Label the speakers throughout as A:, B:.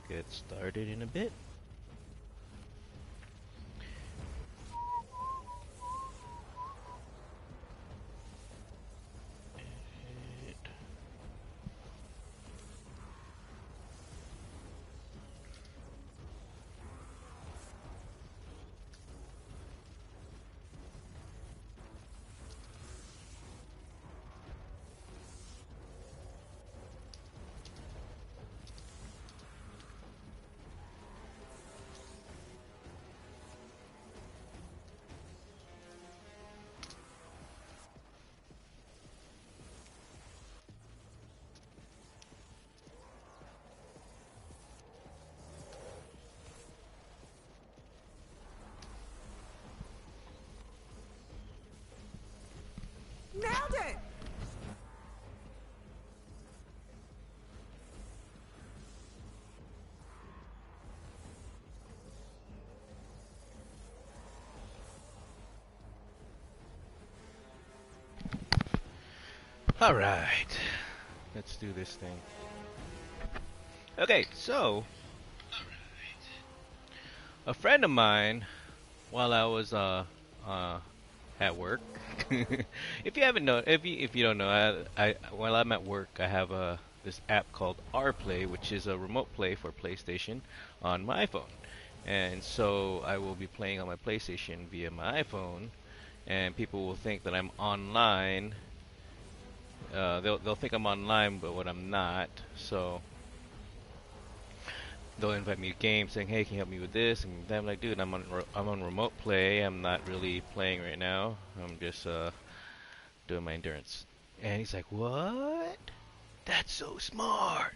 A: get started in a bit.
B: Nailed it!
A: Alright, let's do this thing. Okay, so a friend of mine, while I was at work, if you haven't know, if you don't know, I while I'm at work, I have this app called RPlay, which is a remote play for PlayStation on my iPhone, and so I will be playing on my PlayStation via my iPhone, and people will think that I'm online. They'll think I'm online, but when I'm not, so they'll invite me to games saying, "Hey, can you help me with this?" And I'm like, "Dude, I'm on remote play. I'm not really playing right now. I'm just doing my endurance." And he's like, "What? That's so smart."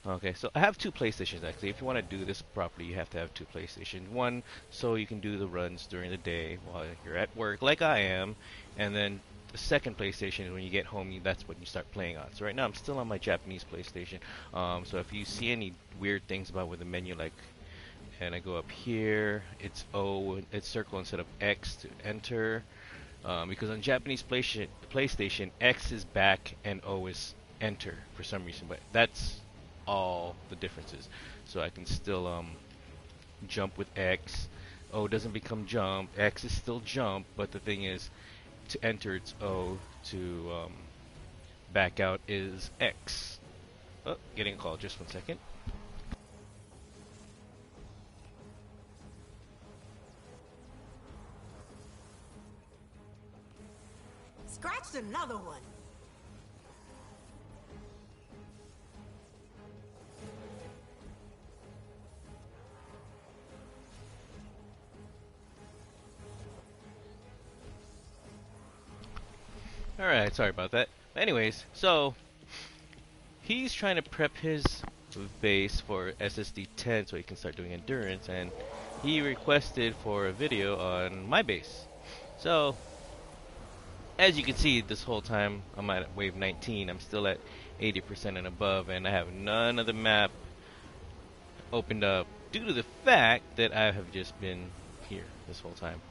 A: Okay, so I have two PlayStations actually. If you want to do this properly, you have to have two PlayStations. One, so you can do the runs during the day while you're at work, like I am, and then the second PlayStation is when you get home. That's when you start playing on. So right now I'm still on my Japanese PlayStation. So if you see any weird things about with the menu, like, and I go up here, it's O, it's circle instead of X to enter, because on Japanese PlayStation, X is back and O is enter for some reason, but that's all the differences. So I can still jump with X. O doesn't become jump. X is still jump, but the thing is, to enter it's O. To back out is X. Oh, getting a call. Just 1 second.
B: Scratched another one.
A: Alright, sorry about that. Anyways, so he's trying to prep his base for SSD 10 so he can start doing endurance, and he requested for a video on my base. So, as you can see, this whole time I'm at wave 19. I'm still at 80% and above, and I have none of the map opened up due to the fact that I have just been here this whole time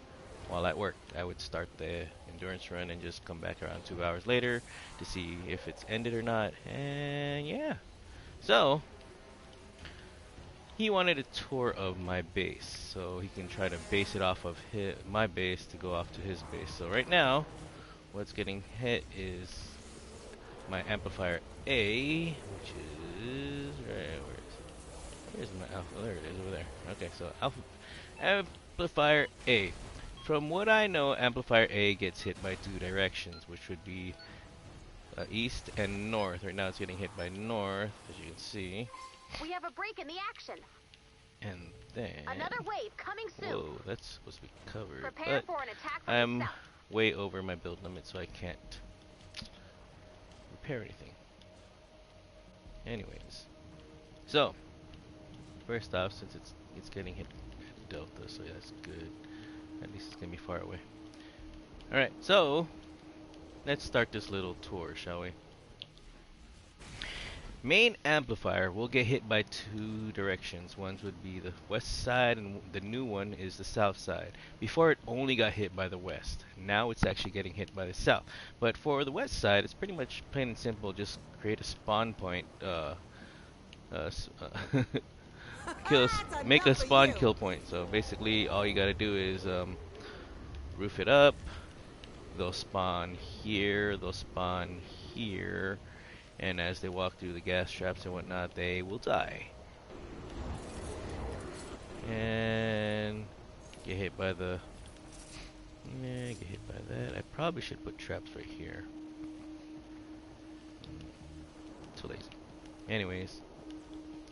A: while at work. I would start the endurance run and just come back around 2 hours later to see if it's ended or not, and yeah. So he wanted a tour of my base so he can try to base it off of my base to go off to his base. So right now what's getting hit is my Amplifier A, which is right, where's my alpha? There it is, over there. Okay, so Amplifier A. From what I know, Amplifier A gets hit by two directions, which would be east and north. Right now it's getting hit by north, as you can see.
C: We have a break in the action.
A: And then
C: another wave coming soon.
A: Whoa, that's supposed to be covered.
C: Prepare
A: but
C: for an attack from
A: I'm
C: the south.
A: way over my build limit, so I can't repair anything. Anyways, so first off, since it's getting hit delta, so that's good. At least it's gonna be far away. All right, so let's start this little tour, shall we? Main Amplifier will get hit by two directions. One would be the west side, and the new one is the south side. Before, it only got hit by the west. Now it's actually getting hit by the south. But for the west side, it's pretty much plain and simple. Just create a spawn point.
B: That's
A: make a
B: enough of
A: spawn
B: you.
A: kill point. So basically, all you gotta do is roof it up. They'll spawn here. They'll spawn here, and as they walk through the gas traps and whatnot, they will die and get hit by the. Yeah, get hit by that. I probably should put traps right here. Too lazy. Anyways.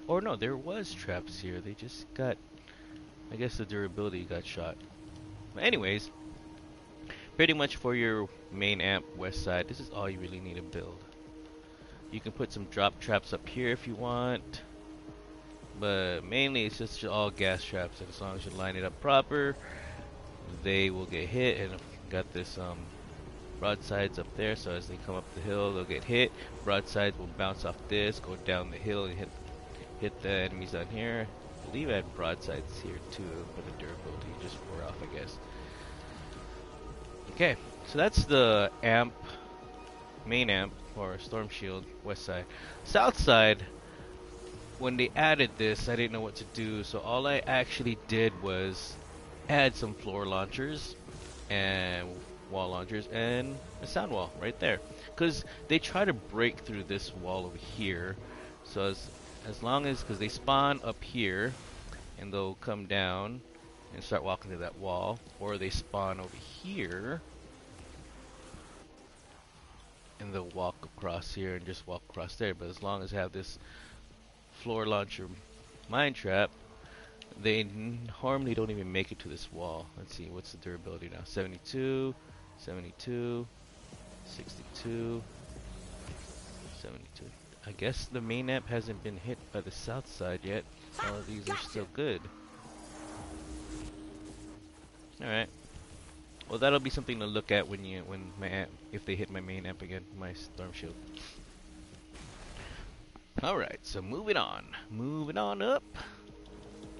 A: Or no, there was traps here. They just got, I guess the durability got shot. But anyways, pretty much for your main amp west side, this is all you really need to build. You can put some drop traps up here if you want. But mainly it's just all gas traps, and as long as you line it up proper, they will get hit. And I've got this broadsides up there, so as they come up the hill, they'll get hit. Broadsides will bounce off this, go down the hill, and hit the enemies on here. I believe I had broadsides here too, but the durability just wore off, I guess. Okay, so that's the amp, main amp, or storm shield, west side. South side, when they added this, I didn't know what to do, so all I actually did was add some floor launchers and wall launchers and a sound wall right there, because they try to break through this wall over here. So as long as, because they spawn up here and they'll come down and start walking to that wall, or they spawn over here and they'll walk across here and just walk across there. But as long as I have this floor launcher mine trap, they normally don't even make it to this wall. Let's see, what's the durability now? 72, 72, 62, 72. I guess the main amp hasn't been hit by the south side yet. All of these are still good. Alright. Well, that'll be something to look at when my amp, if they hit my main amp again, my storm shield. Alright, so moving on up.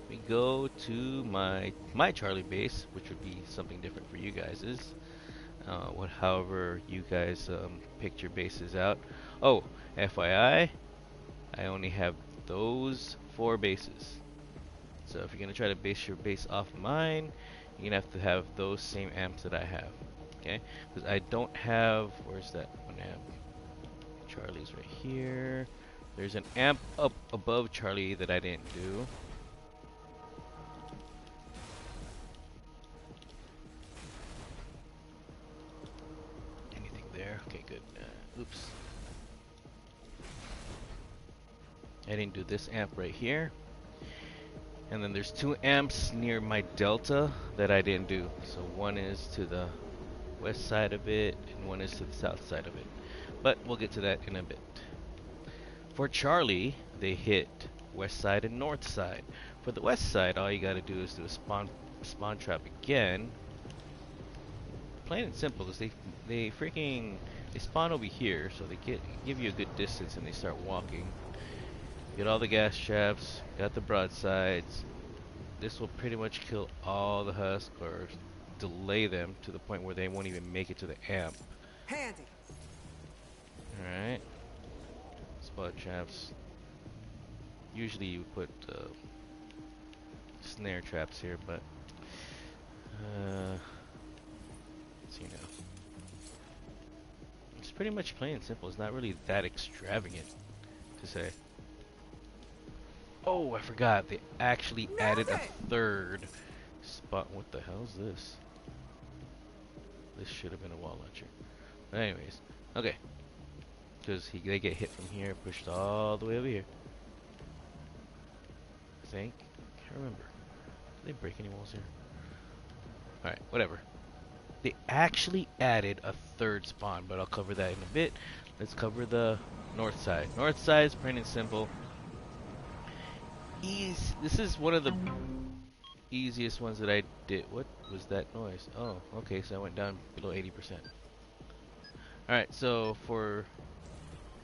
A: We go to my Charlie base, which would be something different for you guys. However you guys picked your bases out. Oh, FYI, I only have those 4 bases. So if you're gonna try to base your base off mine, you're gonna have to have those same amps that I have. Okay? Because I don't have. Where's that one amp? Charlie's right here. There's an amp up above Charlie that I didn't do. Anything there? Okay, good. Oops. I didn't do this amp right here. And then there's 2 amps near my delta that I didn't do. So one is to the west side of it, and one is to the south side of it. But we'll get to that in a bit. For Charlie, they hit west side and north side. For the west side, all you gotta do is do a spawn trap again. Plain and simple, because they spawn over here, so they give you a good distance, and they start walking. Get all the gas traps, got the broadsides. This will pretty much kill all the husks, or delay them to the point where they won't even make it to the amp.
B: Handy.
A: Alright. Spud Chefs. Usually you put snare traps here, but let's see now. It's pretty much plain and simple. It's not really that extravagant to say. Oh, I forgot. They actually added a 3rd spot. What the hell is this? This should have been a wall launcher. But anyways, okay. Because they get hit from here, pushed all the way over here. I think. Can't remember. Did they break any walls here? Alright, whatever. They actually added a 3rd spawn, but I'll cover that in a bit. Let's cover the north side. North side is plain and simple. This is one of the easiest ones that I did. What was that noise? Oh, okay, so I went down below 80%. Alright, so for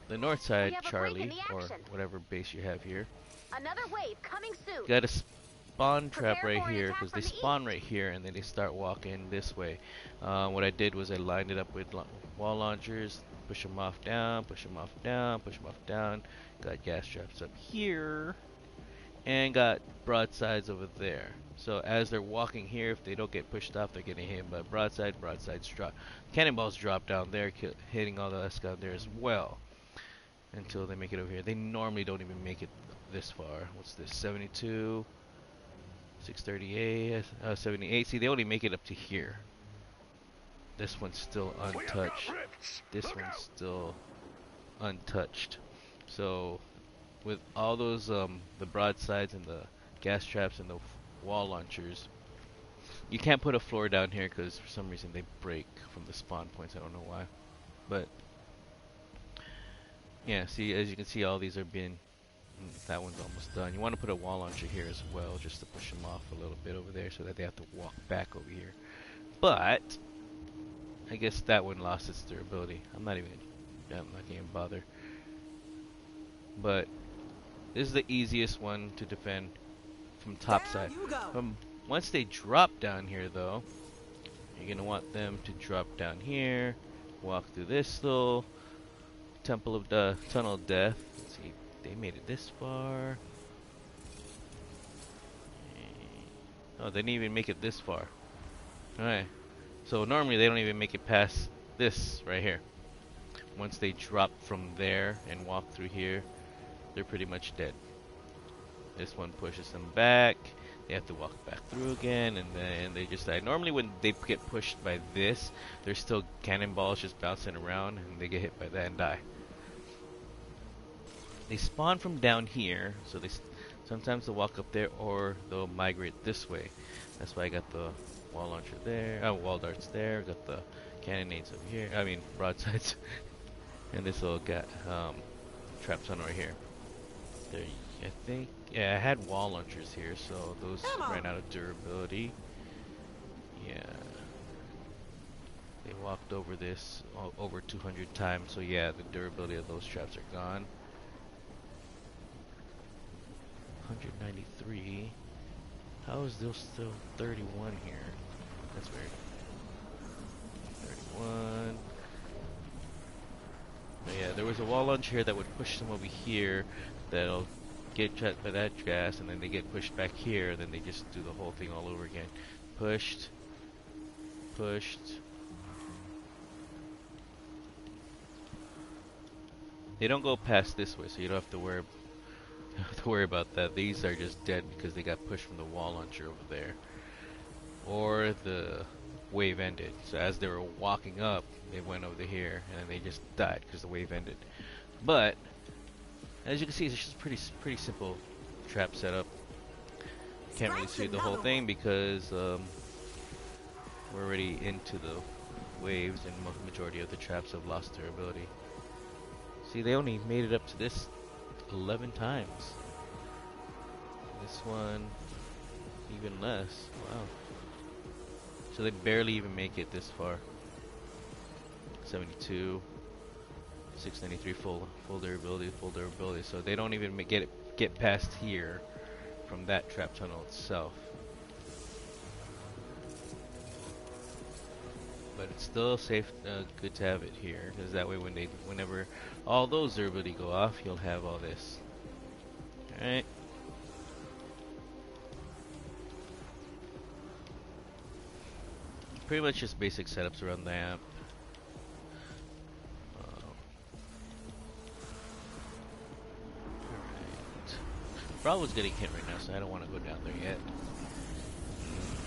A: the north side, Charlie, or whatever base you have here,
C: Another wave coming soon.
A: got a spawn trap
C: Prepare
A: right
C: for an
A: here,
C: attack
A: because they
C: from the
A: spawn right here and then they start walking this way. What I did was I lined it up with wall launchers, push them off down, push them off down, push them off down. Got gas traps up here. and got broadsides over there. So as they're walking here, if they don't get pushed off, they're getting hit by broadsides drop. Cannonballs drop down there, hitting all the us down there as well. Until they make it over here. They normally don't even make it this far. What's this? 72, 638, 78. See, they only make it up to here. This one's still untouched. This one's still untouched. So with all those the broadsides and the gas traps and the wall launchers, you can't put a floor down here because for some reason they break from the spawn points. I don't know why, but yeah, see, as you can see, all these are being, that one's almost done. You want to put a wall launcher here as well, just to push them off a little bit over there so that they have to walk back over here. But I guess that one lost its durability. I'm not gonna even bother. But this is the easiest one to defend from top side. Once they drop down here though, you're gonna want them to drop down here, walk through this little Temple of the Tunnel of Death. Let's see, they made it this far. Oh, they didn't even make it this far. Alright. So normally they don't even make it past this right here. Once they drop from there and walk through here, they're pretty much dead. This one pushes them back. They have to walk back through again, and then they just die. Normally when they get pushed by this, there's still cannonballs just bouncing around, and they get hit by that and die. They spawn from down here, so sometimes they'll walk up there, or they'll migrate this way. That's why I got the wall launcher there, wall darts there. Got the cannonades over here. I mean broadsides, and this little trap tunnel right here. There, I think. Yeah, I had wall launchers here, so those ran out of durability. Yeah. They walked over this over 200 times, so yeah, the durability of those traps are gone. 193. How is there still 31 here? That's weird. 31. But yeah, there was a wall launcher here that would push them over here. That'll get trapped by that gas, and then they get pushed back here, and then they just do the whole thing all over again. Pushed. They don't go past this way, so you don't have to worry about that. These are just dead because they got pushed from the wall launcher over there, or the wave ended. So as they were walking up, they went over here, and then they just died because the wave ended. But as you can see, it's just pretty simple trap setup. Can't really see the whole thing because we're already into the waves, and the majority of the traps have lost their ability. See, they only made it up to this 11 times. This one, even less. Wow. So they barely even make it this far. 72. 693 full durability, so they don't even get past here from that trap tunnel itself. But it's still safe, good to have it here, because that way whenever all those durability go off, you'll have all this. All right. Pretty much just basic setups around the amp. Bravo's getting hit right now, so I don't want to go down there yet.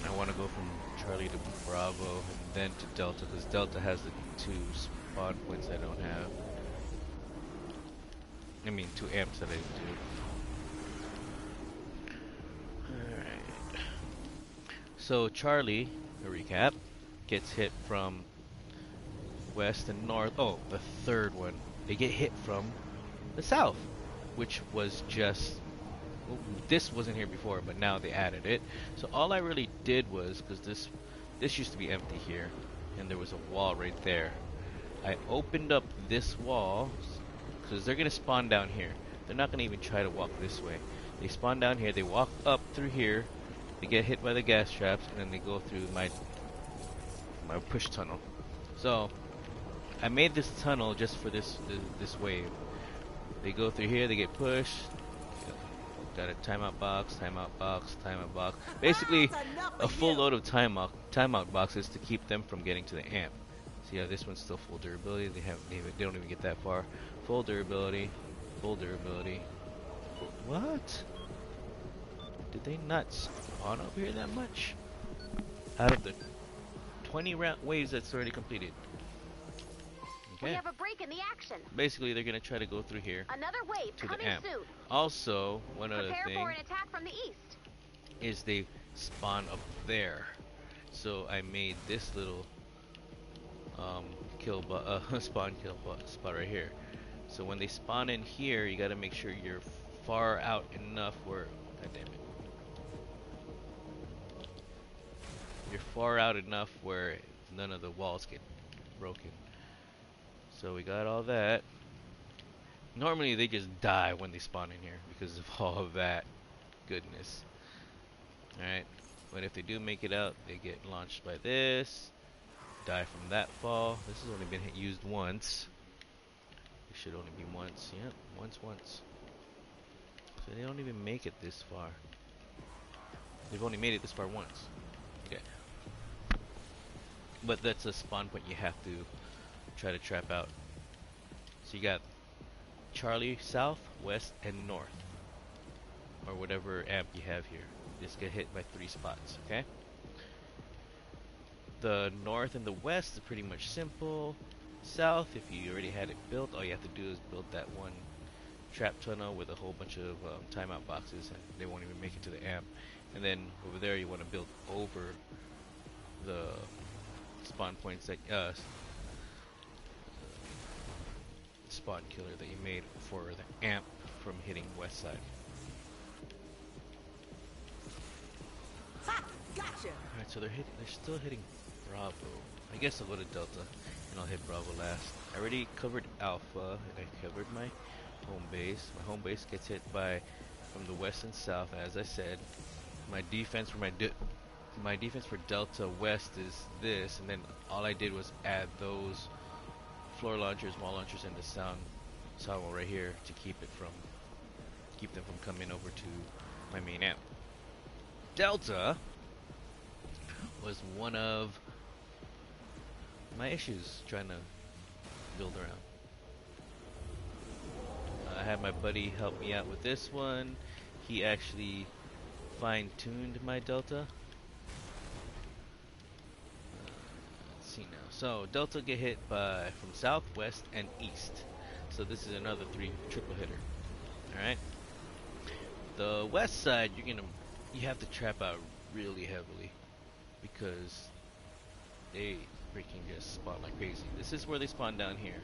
A: I want to go from Charlie to Bravo and then to Delta, because Delta has the 2 spawn points I don't have. I mean, 2 amps that I do. Alright. So Charlie, a recap, gets hit from west and north. Oh, the third one. They get hit from the south, which was just... This wasn't here before, but now they added it. So all I really did was, because this used to be empty here, and there was a wall right there. I opened up this wall, because they're going to spawn down here. They're not going to even try to walk this way. They spawn down here, they walk up through here, they get hit by the gas traps, and then they go through my push tunnel. So I made this tunnel just for this wave. They go through here, they get pushed. Got a timeout box, timeout box, timeout box. Basically,
B: That's enough
A: a
B: of
A: full
B: you.
A: load of timeout boxes to keep them from getting to the amp. See how this one's still full durability. They don't even get that far. Full durability, full durability. What? Did they not spawn over here that much? Out of the 20 round waves that's already completed.
C: We
A: Okay.
C: have a break in the action.
A: Basically, they're gonna try to go through here
C: Another wave
A: to the
C: coming
A: amp.
C: soon.
A: Also, one other
C: Prepare
A: thing
C: for an attack from the east.
A: is they spawn up there. So I made this little spawn kill spot right here. So when they spawn in here, you gotta make sure you're far out enough where, god damn it, you're far out enough where none of the walls get broken. So we got all that. Normally they just die when they spawn in here because of all of that goodness. Alright, but if they do make it out, they get launched by this, die from that fall. This has only been used once. It should only be once. Yep, once. So they don't even make it this far. They've only made it this far once. Okay. But that's a spawn point you have to try to trap out. So you got Charlie south, west, and north. Or whatever amp you have here. Just get hit by 3 spots, okay? The north and the west is pretty much simple. South, if you already had it built, all you have to do is build that one trap tunnel with a whole bunch of timeout boxes, and they won't even make it to the amp. And then over there, you want to build over the spawn points that spawn killer that you made for the amp from hitting west side.
B: Ha! Gotcha.
A: Alright, so they're still hitting Bravo. I guess I'll go to Delta and I'll hit Bravo last. I already covered Alpha and I covered my home base. My home base gets hit from the west and south, as I said. My defense for my defense for Delta West is this, and then all I did was add those floor launchers, wall launchers, and the sound wall right here to keep them from coming over to my main amp. Delta was one of my issues trying to build around. I had my buddy help me out with this one. He actually fine-tuned my Delta. Let's see now. So Delta get hit from south, west, and east. So this is another triple hitter. All right. The west side, you have to trap out really heavily because they freaking just spawn like crazy. This is where they spawn down here.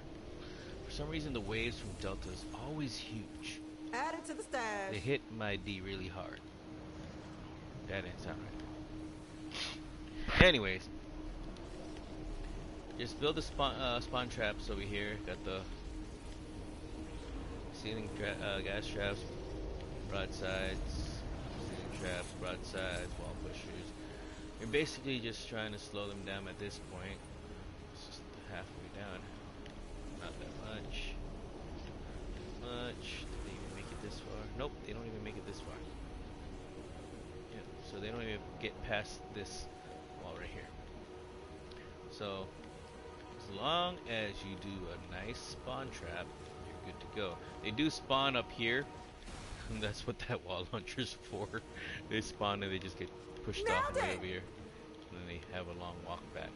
A: For some reason, the waves from Delta is always huge.
B: Add it to the stash.
A: They hit my D really hard. That didn't sound right. Anyways, just build the spawn traps over here. Got the ceiling gas traps, broadsides, ceiling traps, broadsides, wall pushers. You're basically just trying to slow them down at this point. It's just halfway down. Not that much. Did they even make it this far? Nope, they don't even make it this far. Yep, so they don't even get past this wall right here. So, as long as you do a nice spawn trap, you're good to go. They do spawn up here, and that's what that wall launcher's for. They spawn and they just get pushed off way over here, and then they have a long walk back.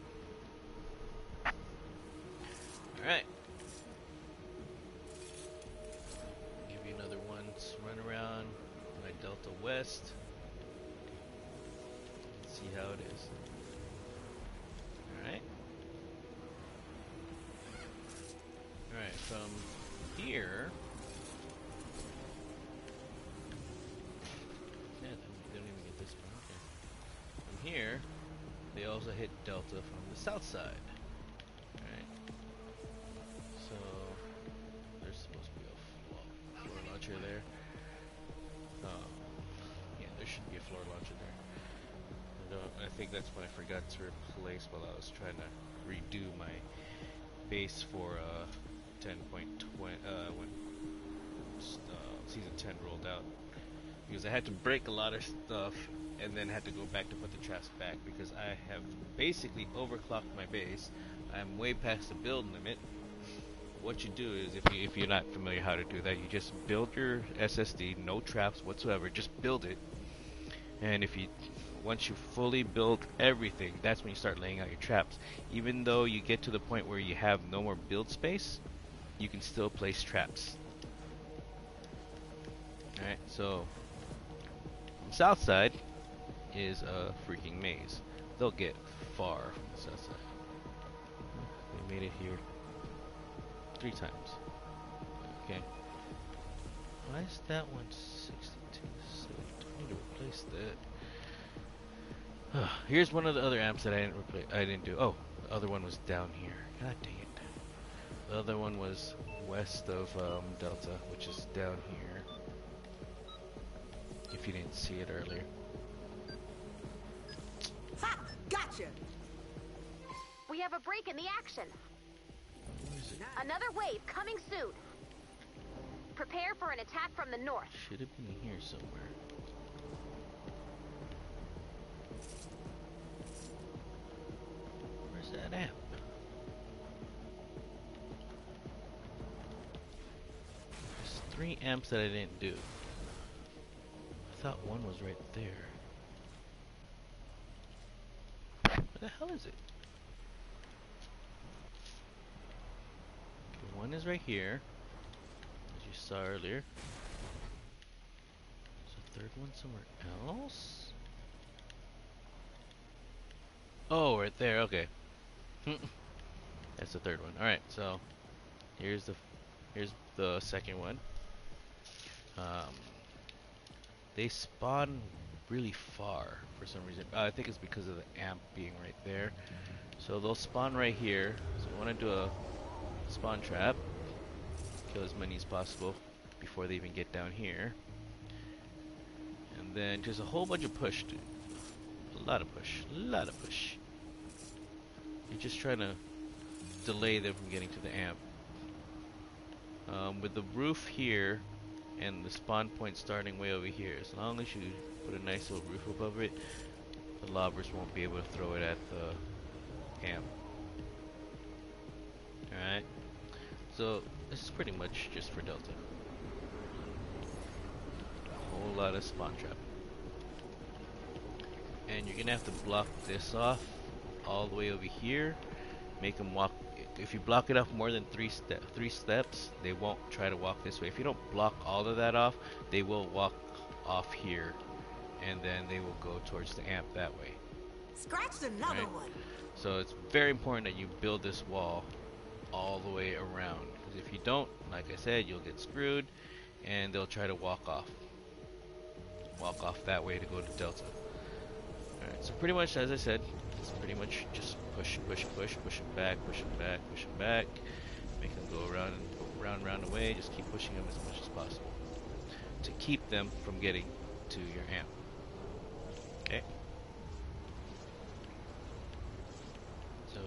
A: Alright. Give you another one run around my Delta West. Let's see how it is. Alright. Alright, from here. Yeah, they don't even get this far. Okay. From here, they also hit Delta from the south side. Alright. So, there's supposed to be a floor launcher there. Yeah, there should be a floor launcher there. I think that's what I forgot to replace while I was trying to redo my base for 10.20 when season 10 rolled out. because I had to break a lot of stuff and then had to go back to put the traps back because I have basically overclocked my base. I'm way past the build limit. What you do is, if you're not familiar how to do that, you just build your SSD, no traps whatsoever, just build it. And once you fully build everything, that's when you start laying out your traps. Even though you get to the point where you have no more build space, you can still place traps. Alright, so the south side is a freaking maze. They'll get far from the south side. They made it here 3 times. Okay. Why is that one 62? So I need to replace that. Here's one of the other amps that I didn't do. Oh, the other one was down here. God dang it. The other one was west of Delta, which is down here. If you didn't see it earlier.
B: Ha! Gotcha!
C: We have a break in the action.
A: Where is it?
C: Another wave coming soon. Prepare for an attack from the north.
A: Should have been here somewhere. Where's that amp? There's 3 amps that I didn't do. I thought one was right there. Where the hell is it? Okay, one is right here, as you saw earlier. There's a third one somewhere else. Oh, right there. Okay. That's the third one. All right. So here's the second one. They spawn really far for some reason. I think it's because of the amp being right there. So they'll spawn right here. So we want to do a spawn trap. Kill as many as possible before they even get down here. And then just a whole bunch of push, dude. A lot of push. A lot of push. You're just trying to delay them from getting to the amp. With the roof here and the spawn point starting way over here, as long as you put a nice little roof above it, the lobbers won't be able to throw it at the amp. Alright, so this is pretty much just for Delta. A whole lot of spawn trap. And you're gonna have to block this off all the way over here. Make them walk. If you block it off more than 3 steps, they won't try to walk this way. If you don't block all of that off, they will walk off here, and then they will go towards the amp that way.
B: Scratched another one.
A: So it's very important that you build this wall all the way around. Because if you don't, like I said, you'll get screwed, and they'll try to walk off that way to go to Delta. Alright, so pretty much, as I said, it's pretty much just push them back, push them back, make them go around and round away. Just keep pushing them as much as possible to keep them from getting to your amp. Okay. So,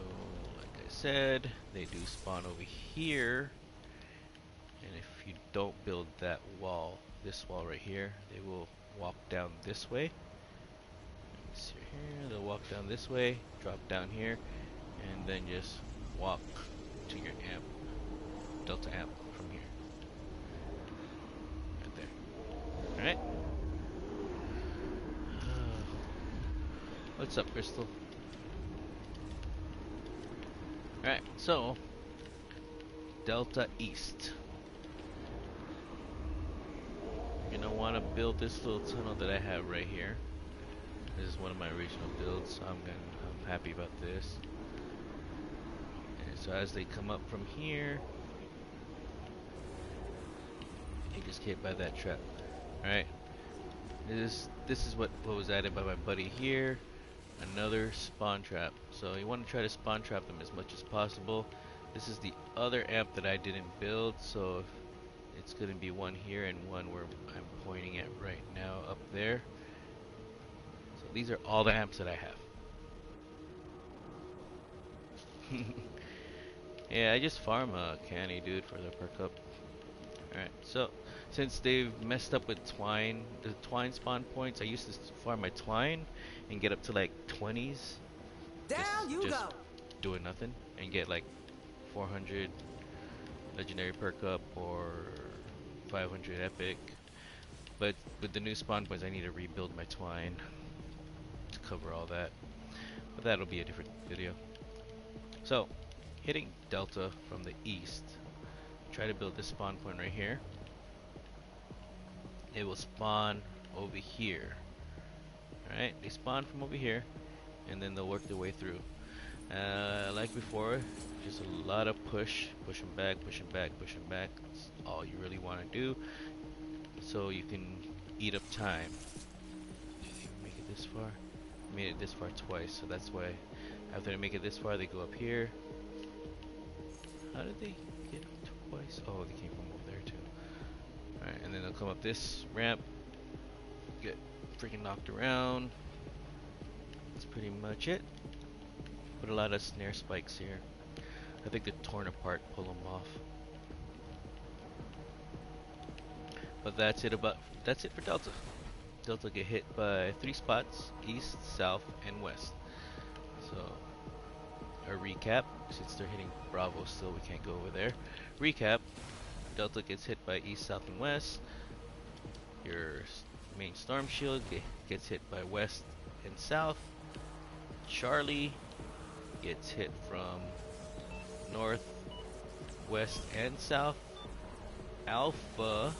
A: like I said, they do spawn over here, and if you don't build that wall, this wall right here, they will walk down this way. See here, they'll walk down this way, drop down here, and then just walk to your amp, Delta amp from here. Right there. Alright? What's up, Crystal? Alright, so Delta East. You're gonna want to build this little tunnel that I have right here. This is one of my original builds, so I'm happy about this. And so as they come up from here, you just get by that trap. Alright. This is what was added by my buddy here. Another spawn trap. So you want to try to spawn trap them as much as possible. This is the other amp that I didn't build, so it's going to be one here and one where I'm pointing at right now up there. So these are all the amps that I have. Yeah, I just farm a Canny, dude, for the perk up. Alright, so since they've messed up with twine, the twine spawn points, I used to farm my twine and get up to like 20s,
B: Down you
A: just
B: go.
A: doing nothing, and get like 400 legendary perk up or 500 epic. But with the new spawn points, I need to rebuild my twine to cover all that. But that'll be a different video. So, hitting Delta from the east, try to build this spawn point right here. It will spawn over here. Alright, they spawn from over here, and then they'll work their way through. Like before, just a lot of push them back, push them back, push them back. That's all you really want to do, so you can eat up time. Did they make it this far? Made it this far twice, so that's why after they make it this far, they go up here. How did they get up twice? Oh, they came from over there too. Alright, and then they'll come up this ramp, get freaking knocked around. That's pretty much it. Put a lot of snare spikes here. I think they're torn apart, pull them off. But that's it for Delta. Delta get hit by 3 spots, east, south, and west. So, a recap, since they're hitting Bravo still, we can't go over there. Recap, Delta gets hit by east, south, and west. Your main storm shield gets hit by west and south. Charlie gets hit from north, west, and south. Alpha,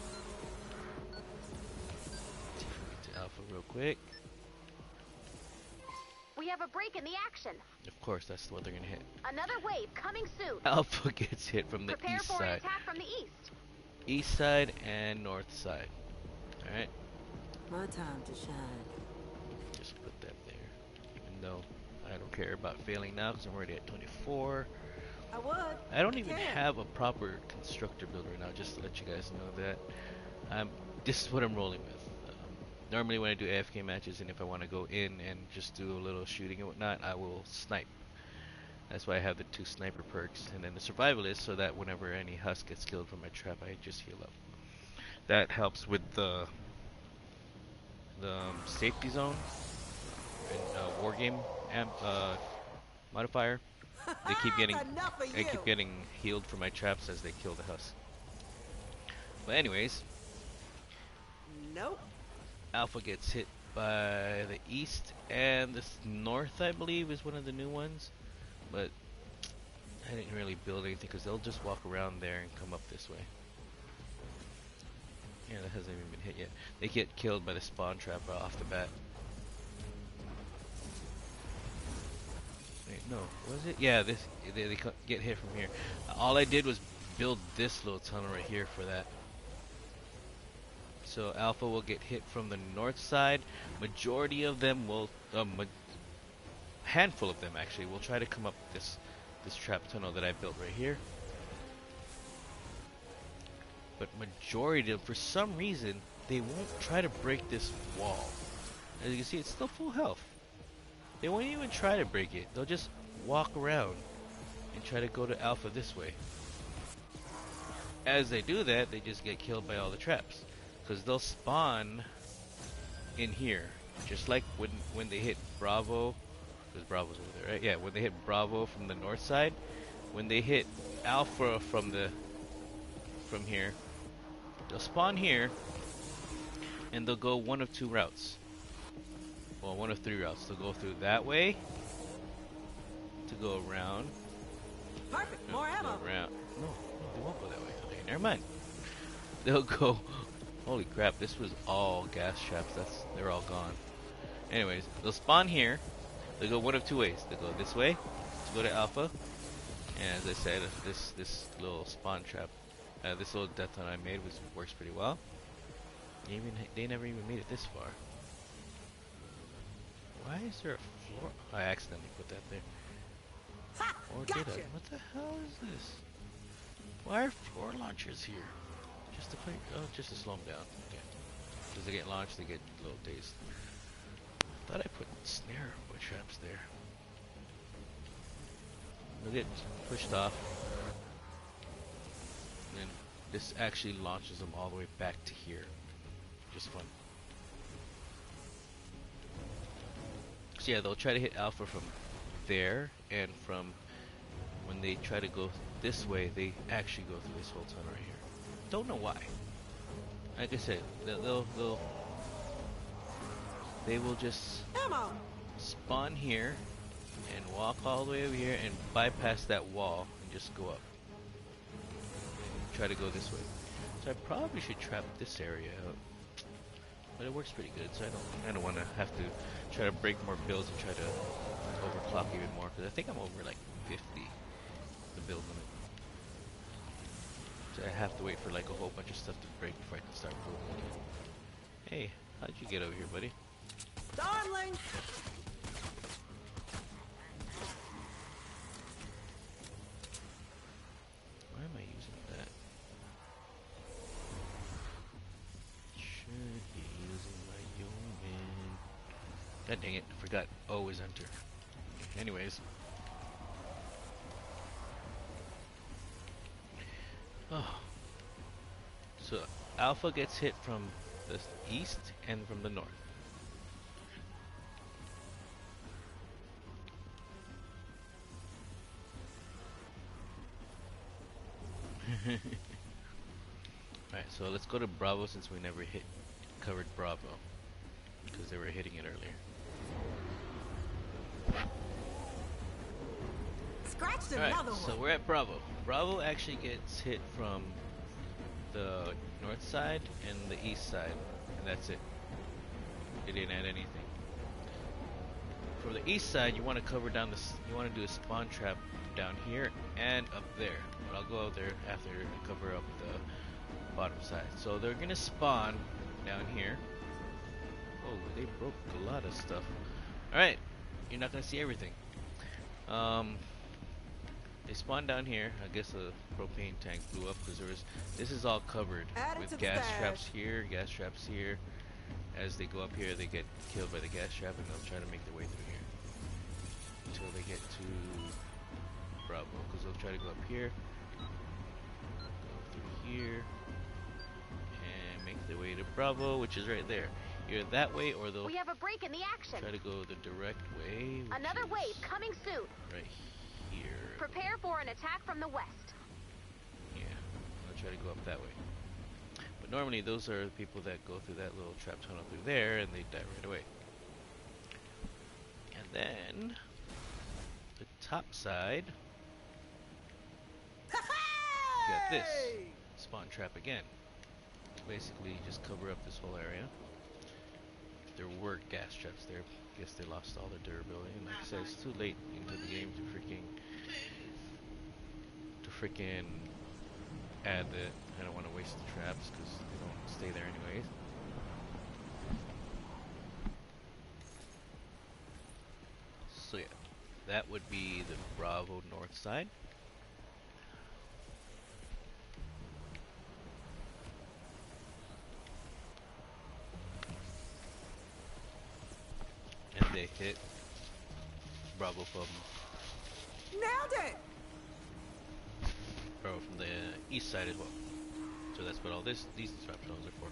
A: see if we get to Alpha real quick.
C: We have a break in the action.
A: Of course, that's what they're gonna hit.
C: Another wave coming soon.
A: Alpha gets hit from the
C: Prepare
A: east
C: for an
A: side.
C: attack from the east.
A: East side and north side. Alright,
B: My time to shine.
A: just put that there. Even though I don't care about failing now because I'm already at 24.
B: I would.
A: I don't even
B: can.
A: have a proper constructor build right now, just to let you guys know that. This is what I'm rolling with. Normally when I do AFK matches and if I want to go in and just do a little shooting and whatnot, I will snipe. That's why I have the 2 sniper perks, and then the survivalist, so that whenever any husk gets killed from my trap, I just heal up. That helps with the safety zone and war game modifier. They keep getting,
B: Enough of
A: I
B: you.
A: keep getting healed from my traps as they kill the husk. But anyways,
B: Nope.
A: Alpha gets hit by the east and the north, I believe, is one of the new ones. But I didn't really build anything because they'll just walk around there and come up this way. Yeah, that hasn't even been hit yet. They get killed by the spawn trap off the bat. Wait, no, was it? Yeah, they get hit from here. All I did was build this little tunnel right here for that. So Alpha will get hit from the north side. Majority of them will, handful of them actually, will try to come up this trap tunnel that I built right here. But majority of, for some reason, they won't try to break this wall. As you can see, it's still full health. They won't even try to break it. They'll just walk around and try to go to Alpha this way. As they do that, they just get killed by all the traps. Because they'll spawn in here. Just like when they hit Bravo. Because Bravo's over there, right? Yeah, when they hit Bravo from the north side. When they hit Alpha from here. They'll spawn here. And they'll go one of 2 routes. Well, one of 3 routes. They'll go through that way. To go around.
B: Perfect.
A: No,
B: More
A: go
B: ammo.
A: around. No, they won't go that way. Okay, never mind. They'll go. Holy crap! This was all gas traps. They're all gone. Anyways, they'll spawn here. They'll go one of 2 ways. They'll go this way to go to Alpha. And as I said, this little spawn trap, this little death hunt I made works pretty well. They never even made it this far. Why is there a floor? I accidentally put that there.
B: Ha!
A: Or
B: Gotcha.
A: did I? What the hell is this? Why are floor launchers here? Just to play? Oh, just to slow them down. Okay. As they get launched, they get a little dazed. Thought I put snare wood traps there. They'll get pushed off. And then this actually launches them all the way back to here. Just fun. So yeah, they'll try to hit Alpha from there, and from when they try to go this way, they actually go through this whole tunnel right here. Don't know why. Like I said, they will just
B: Ammo.
A: spawn here and walk all the way over here and bypass that wall and just go up. Try to go this way. So I probably should trap this area out. But it works pretty good, so I don't want to have to try to break more builds and try to overclock even more, because I think I'm over like 50 the build limit. So I have to wait for like a whole bunch of stuff to break before I can start building again. Hey, how'd you get over here, buddy?
B: Darling.
A: Why am I using that? Should be using my Yeoman. God dang it, I forgot O is enter. Anyways. Oh. So Alpha gets hit from the east and from the north. Alright, so let's go to Bravo since we never covered Bravo. Because they were hitting it earlier.
B: Scratched
A: Alright,
B: another one.
A: so we're at Bravo. Bravo actually gets hit from the north side and the east side. And that's it. They didn't add anything. For the east side, you want to cover down this. You want to do a spawn trap down here and up there. But I'll go out there after to cover up the bottom side. So they're gonna spawn down here. Oh, they broke a lot of stuff. All right, you're not gonna see everything. They spawned down here. I guess a propane tank blew up because this is all covered
B: Add it
A: with
B: to the
A: gas
B: stash.
A: traps here, gas traps here. As they go up here, they get killed by the gas trap, and they'll try to make their way through here until they get to Bravo. Because they'll try to go up here, go through here, and make their way to Bravo, which is right there. Either that way, or they'll
C: We have a break in the action.
A: try to go the direct way. Which
C: Another
A: is
C: wave coming soon.
A: right here.
C: Prepare for an attack from the west.
A: Yeah, I'll try to go up that way. But normally those are the people that go through that little trap tunnel through there and they die right away. And then the top side, you got this spawn trap again. Basically, you just cover up this whole area. There were gas traps there. Guess they lost all their durability. And like I said, it's too late into the game to freaking add that. I don't want to waste the traps because they don't stay there anyways. So yeah, that would be the Bravo north side. And they hit Bravo from
B: Nailed it.
A: from the east side as well. So that's what all these trap tunnels are for.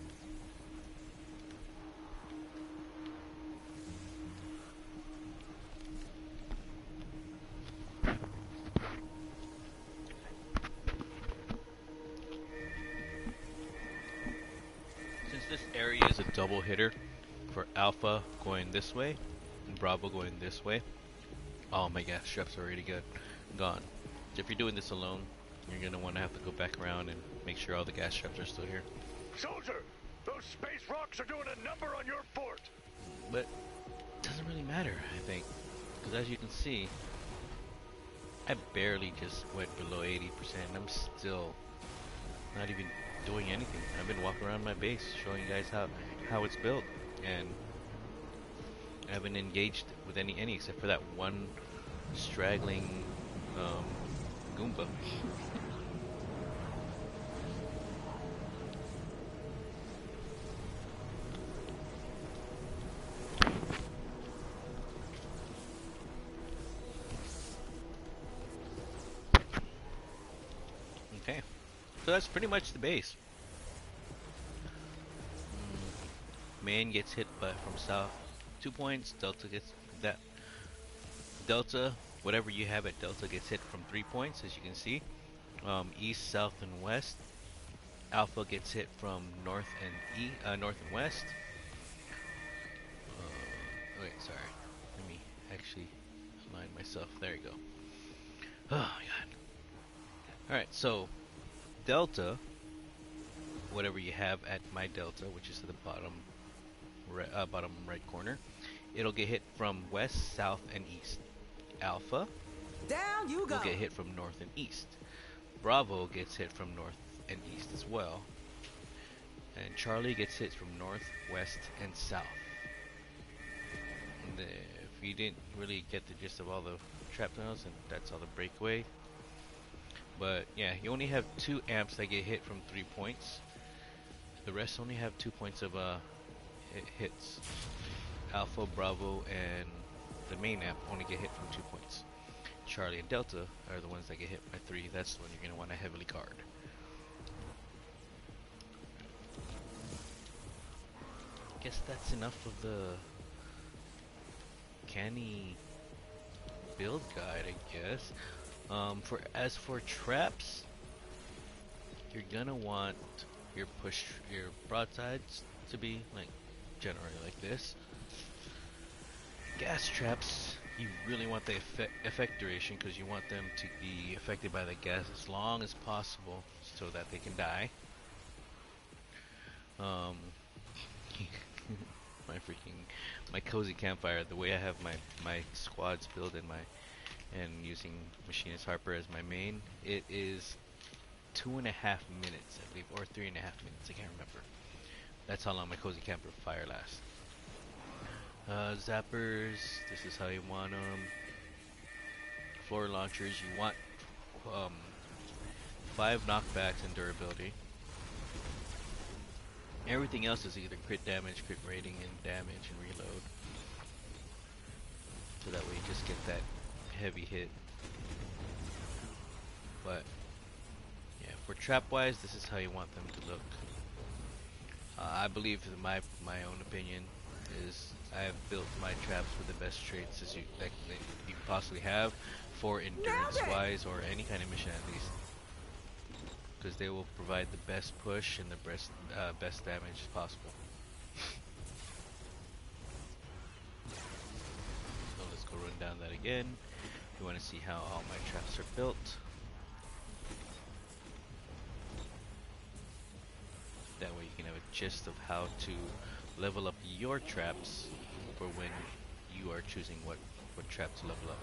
A: Since this area is a double hitter for Alpha going this way and Bravo going this way, all my gas traps are already gone. So if you're doing this alone, you're going to want to have to go back around and make sure all the gas traps are still here.
D: Soldier, those space rocks are doing a number on your fort.
A: But it doesn't really matter, I think. Because as you can see, I barely just went below 80%. I'm still not even doing anything. I've been walking around my base showing you guys how it's built. And I haven't engaged with any except for that one straggling Goomba. Okay. So that's pretty much the base. Main gets hit but from south 2 points. Delta gets that. Delta, whatever you have at Delta gets hit from 3 points, as you can see. East, south, and west. Alpha gets hit from north and north and west. Wait, sorry. Let me actually align myself. There you go. Oh my god. Alright, so Delta, whatever you have at my Delta, which is to the bottom right corner, it'll get hit from west, south, and east. Alpha
B: Down you go.
A: will get hit from north and east. Bravo gets hit from north and east as well. And Charlie gets hit from north, west, and south. And if you didn't really get the gist of all the trap tunnels, and that's all the breakaway. But yeah, you only have 2 amps that get hit from 3 points. The rest only have 2 points of hits. Alpha, Bravo, and the main amp only get hit from 2 points. Charlie and Delta are the ones that get hit by 3. That's the one you're going to want to heavily guard. Guess that's enough of the Canny build guide, I guess. As for traps, you're gonna want your broadsides to be like generally like this. Gas traps, you really want the effect duration because you want them to be affected by the gas as long as possible so that they can die. My cozy campfire, the way I have my squads built and using Machinist Harper as my main, it is 2.5 minutes, I believe, or 3.5 minutes, I can't remember. That's how long my cozy campfire lasts. Zappers, this is how you want them. Floor launchers, you want 5 knockbacks and durability. Everything else is either crit damage, crit rating, and damage and reload. So that way you just get that heavy hit. But yeah, for trap wise, this is how you want them to look. I believe, in my own opinion, is I have built my traps with the best traits that you can possibly have for endurance wise or any kind of mission at least. Because they will provide the best push and the best damage as possible. So let's go run down that again. You want to see how all my traps are built. That way you can have a gist of how to level up your traps for when you are choosing what trap to level up.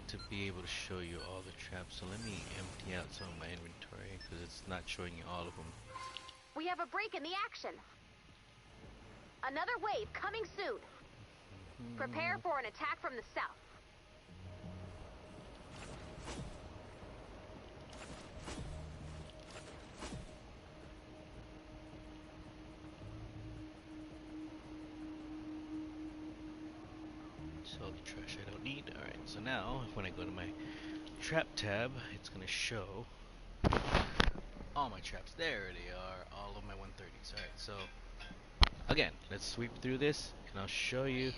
A: To be able to show you all the traps, so let me empty out some of my inventory because it's not showing you all of them.
C: We have a break in the action. Another wave coming soon. Prepare for an attack from the south.
A: So the trash I don't need. Alright, so now when I go to my trap tab, it's going to show all my traps. There they are, all of my 130s. Alright, so again, let's sweep through this and I'll show you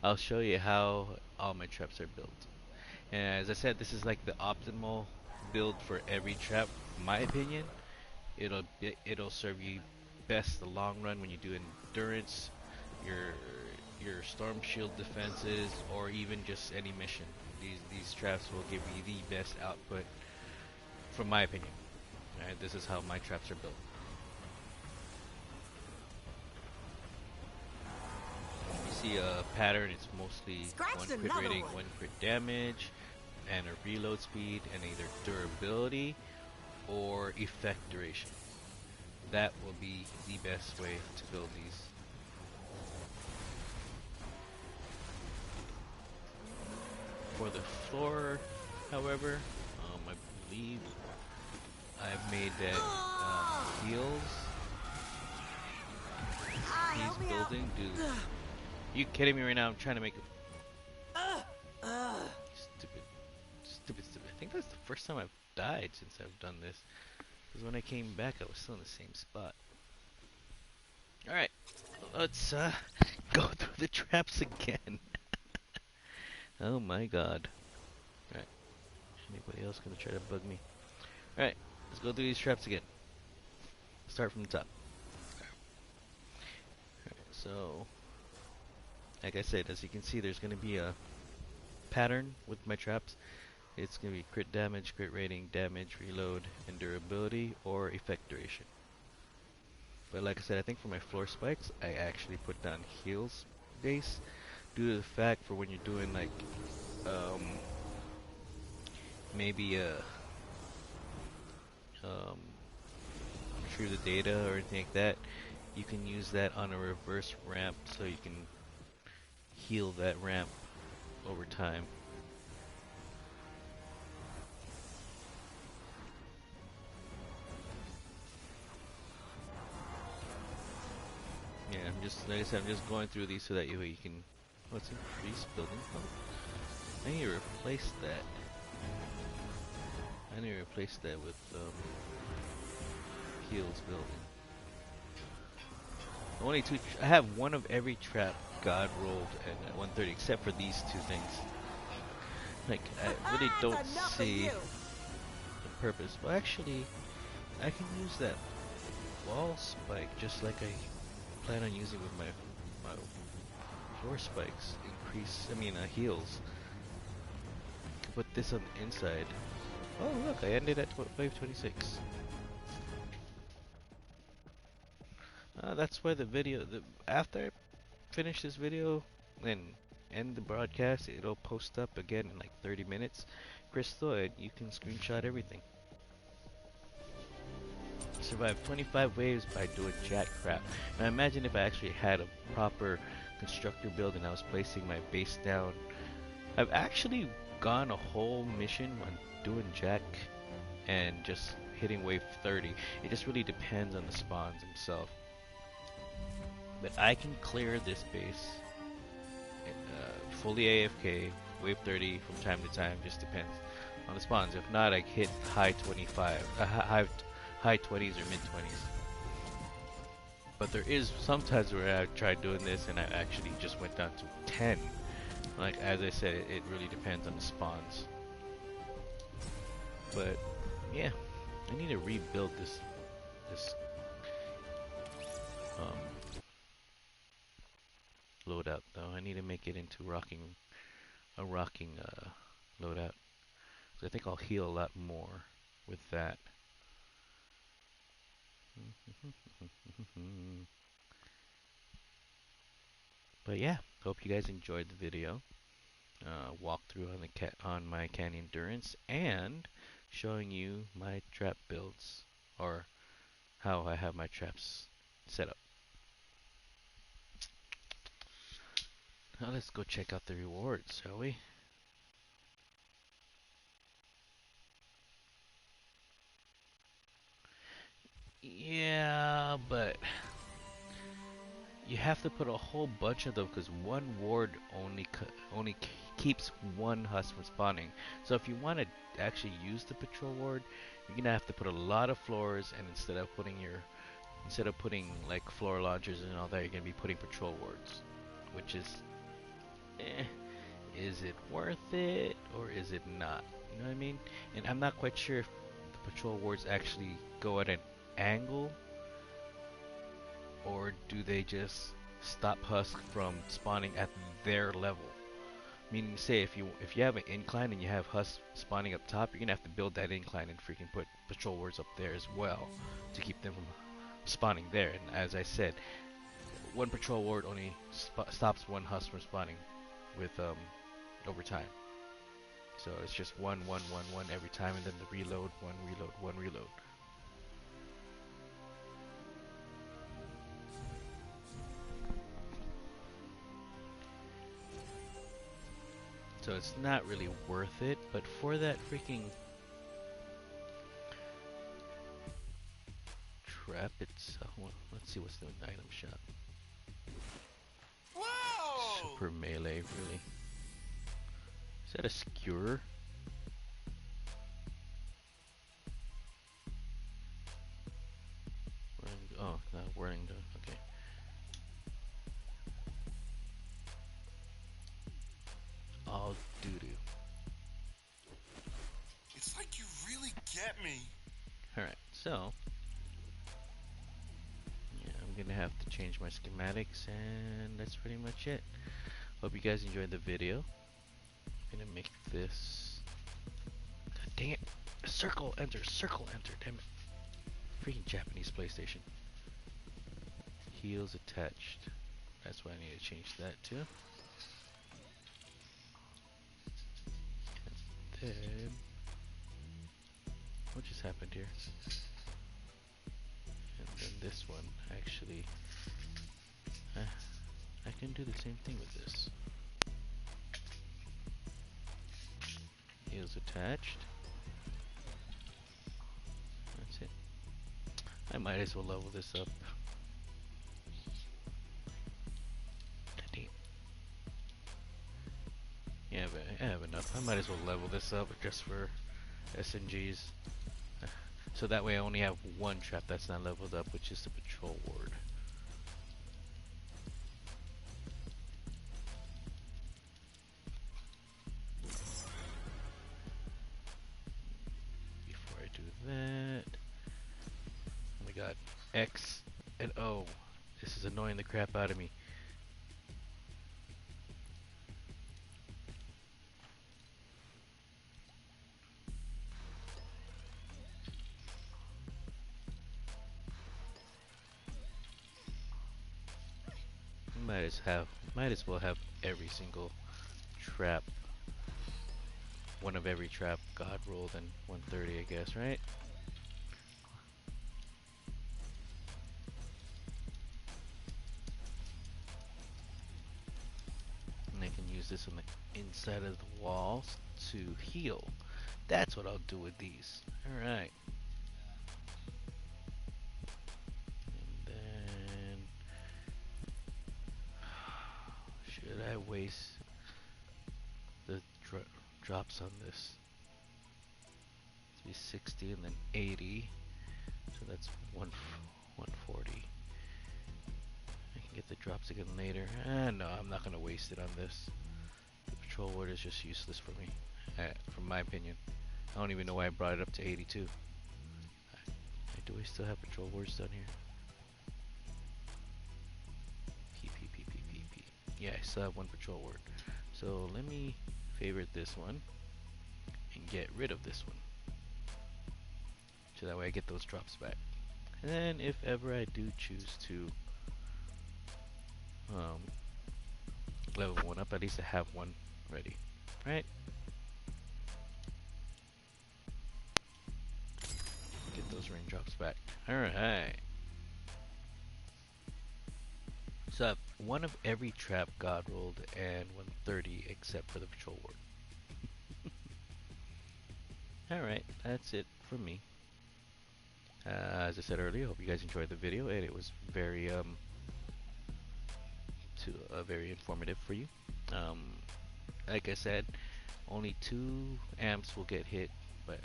A: I'll show you how all my traps are built. And as I said, this is like the optimal build for every trap, in my opinion. It'll serve you best the long run when you do endurance, your storm shield defenses, or even just any mission. These traps will give you the best output, from my opinion. Alright, this is how my traps are built. You see a pattern, it's mostly
B: Scratched
A: 1 crit
B: another
A: rating,
B: one.
A: 1 crit damage, and a reload speed, and either durability or effect duration. That will be the best way to build these. For the floor, however, believe I've made that heals.
B: Help
A: He's
B: me out.
A: building, dude. You kidding me right now? I'm trying to make a stupid. I think that's the first time I've died since I've done this. Because when I came back, I was still in the same spot. Alright, let's go through the traps again. Oh my god. Alright, anybody else gonna try to bug me? Alright, let's go through these traps again. Start from the top. Alright, so, like I said, as you can see, there's gonna be a pattern with my traps. It's going to be crit damage, crit rating, damage, reload, and durability, or effect duration. But like I said, I think for my floor spikes, I actually put down heals base, due to the fact for when you're doing like, maybe retrieve the data or anything like that, you can use that on a reverse ramp so you can heal that ramp over time. Yeah, I'm just, like I said, I'm just going through these so that you can, what's increase building power? I need to replace that. I need to replace that with, heals building. Only two, I have one of every trap God rolled at 130, except for these two things. Like, I really don't see the purpose. Well, actually, I can use that wall spike just like I plan on using with my floor spikes. Heals. Put this on the inside. Oh look, I ended at 526. That's why the video, after I finish this video and end the broadcast, it'll post up again in like 30 minutes. Crystal, and you can screenshot everything. Survived 25 waves by doing jack crap. Now imagine if I actually had a proper constructor build and I was placing my base down. I've actually gone a whole mission when doing jack and just hitting wave 30. It just really depends on the spawns themselves. But I can clear this base fully AFK, wave 30 from time to time, just depends on the spawns. If not, I hit high 25, high 20s or mid 20s. But there is sometimes where I tried doing this and I actually just went down to 10. Like, as I said, it really depends on the spawns. But yeah, I need to rebuild this loadout though. I need to make it into a rocking loadout. So I think I'll heal a lot more with that. But yeah, hope you guys enjoyed the video. Walkthrough on my Canny Endurance and showing you my trap builds, or how I have my traps set up. Now let's go check out the rewards, shall we? Yeah, but you have to put a whole bunch of them because one ward only keeps one husk from spawning. So if you want to actually use the patrol ward, you're gonna have to put a lot of floors, and instead of putting like floor launchers and all that, you're gonna be putting patrol wards, which is, is it worth it or is it not? You know what I mean? And I'm not quite sure if the patrol wards actually go at an angle, or do they just stop husk from spawning at their level? Meaning, say if you have an incline and you have husk spawning up top, you're gonna have to build that incline and freaking put patrol wards up there as well to keep them from spawning there. And as I said, one patrol ward only stops one husk from spawning with over time. So it's just one every time, and then the reload, one reload. So it's not really worth it, but for that freaking trap itself. Well, let's see what's in the item shop.
E: Whoa!
A: Super melee, really. Is that a skewer? Oh, not whirling. Okay. All doo-doo.
E: It's like you really get me.
A: Alright, so yeah, I'm gonna have to change my schematics, and that's pretty much it. Hope you guys enjoyed the video. I'm gonna make this. God dang it! Circle enter, damn it. Freaking Japanese PlayStation. Heels attached. That's what I need to change that to. And then, what just happened here? And then this one, actually, I can do the same thing with this. Heels attached. That's it. I might as well level this up. Yeah, but I have enough. I might as well level this up just for SNGs. So that way I only have one trap that's not leveled up, which is the patrol ward. Before I do that... Oh my god. X and O. This is annoying the crap out of me. Might as well have every single trap, one of every trap god rolled in 130, I guess, right? And I can use this on the inside of the walls to heal. That's what I'll do with these. Alright. And then... should I waste the drops on this? It's be 60 and then 80. So that's 140. I can get the drops again later. No, I'm not going to waste it on this. The patrol ward is just useless for me, from my opinion. I don't even know why I brought it up to 82. Do I still have patrol wards down here? P. Yeah, I still have one patrol ward. So let me favorite this one and get rid of this one. So that way I get those drops back. And then if ever I do choose to level one up, at least I have one ready. Right? Get those raindrops back. Alright. So I have one of every trap god rolled and 130 except for the patrol ward. Alright, that's it from me. As I said earlier, I hope you guys enjoyed the video, and it was very very informative for you. Like I said, only 2 amps will get hit, but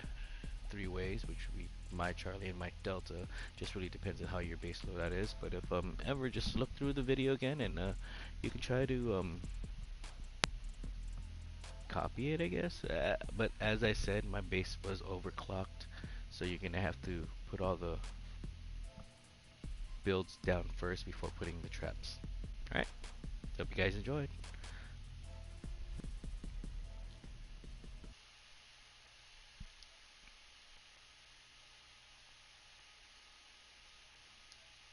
A: 3 ways, which would be my Charlie and my Delta. Just really depends on how your base load that is. But if ever, just look through the video again, and you can try to copy it, I guess. But as I said, my base was overclocked, so you're gonna have to put all the builds down first before putting the traps. Alright, hope you guys enjoyed.